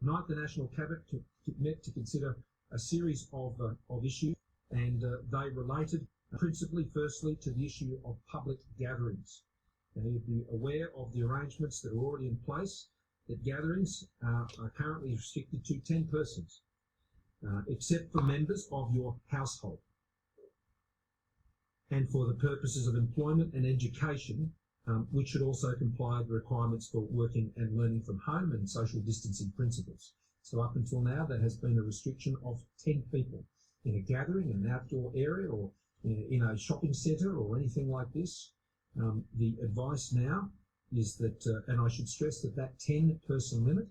Tonight, the National Cabinet met to consider a series of issues, and they related principally, firstly, to the issue of public gatherings. Now, you'd be aware of the arrangements that are already in place, that gatherings are currently restricted to 10 persons, except for members of your household. And for the purposes of employment and education, which should also comply with the requirements for working and learning from home and social distancing principles. So up until now, there has been a restriction of 10 people in a gathering, in an outdoor area, or in a shopping centre or anything like this. The advice now is that, and I should stress that that 10-person limit,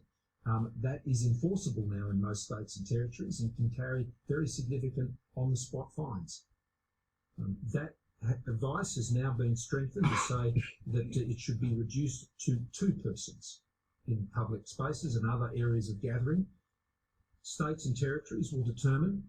that is enforceable now in most states and territories and can carry very significant on-the-spot fines. That advice has now been strengthened to say that it should be reduced to 2 persons in public spaces and other areas of gathering. States and territories will determine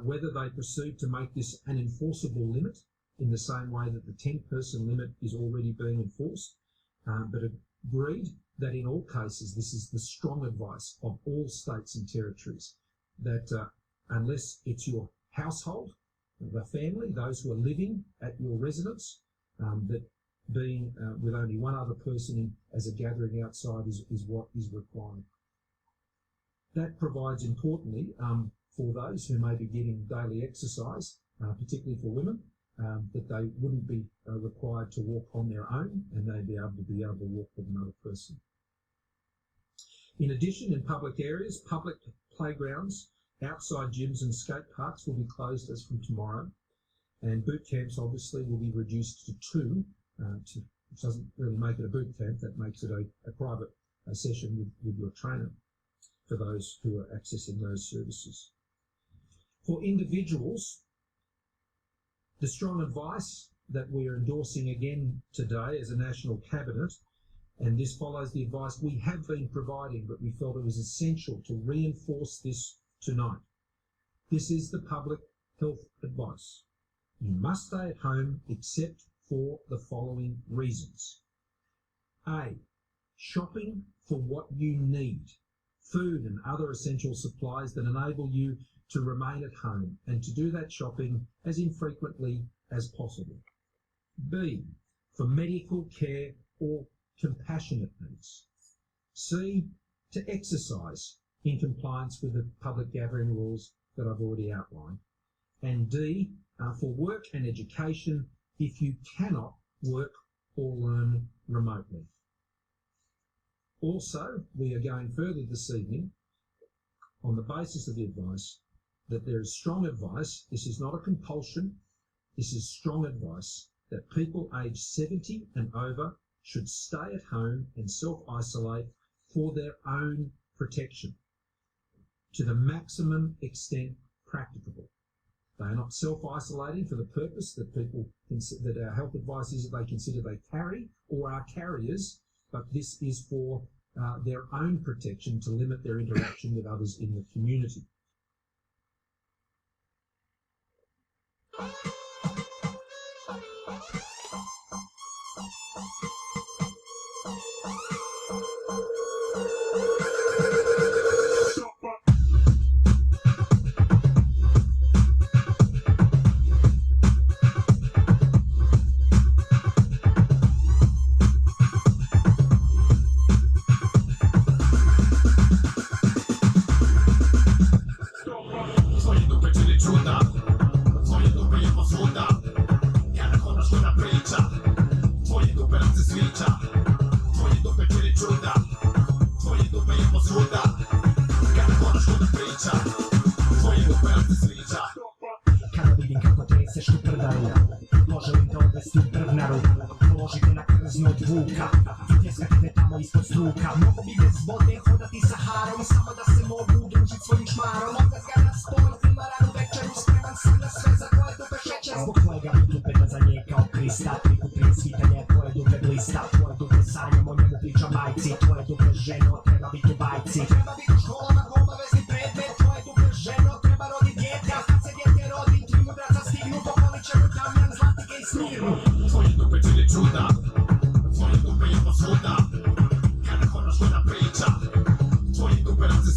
whether they proceed to make this an enforceable limit in the same way that the 10-person limit is already being enforced, but agreed that in all cases this is the strong advice of all states and territories, that unless it's your household, the family, those who are living at your residence, that being with only one other person in, as a gathering outside is what is required. That provides, importantly, for those who may be getting daily exercise, particularly for women, that they wouldn't be required to walk on their own, and they'd be able to walk with another person. In addition, in public areas, public playgrounds, outside gyms and skate parks will be closed as from tomorrow, and boot camps obviously will be reduced to 2, which doesn't really make it a boot camp, that makes it a private session with your trainer for those who are accessing those services. For individuals, the strong advice that we are endorsing again today as a National Cabinet, and this follows the advice we have been providing, but we felt it was essential to reinforce this tonight. This is the public health advice. You must stay at home except for the following reasons. A, shopping for what you need, food and other essential supplies that enable you to remain at home and to do that shopping as infrequently as possible. B, for medical care or compassionate needs. C, to exercise in compliance with the public gathering rules that I've already outlined. And D, for work and education if you cannot work or learn remotely. Also, we are going further this evening on the basis of the advice that there is strong advice, this is not a compulsion, this is strong advice, that people aged 70 and over should stay at home and self-isolate for their own protection to the maximum extent practicable. They are not self-isolating for the purpose that people consider, that our health advice is that they consider they carry or are carriers, but this is for their own protection to limit their interaction with others in the community.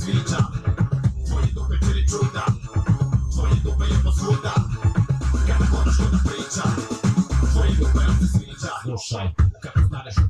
desliza. Twoje dupy, czyli truda. Twoje dupy je posługa. Kada konaš kod priča. Twoje dupy ją desliza. Slušaj, kako znadeš u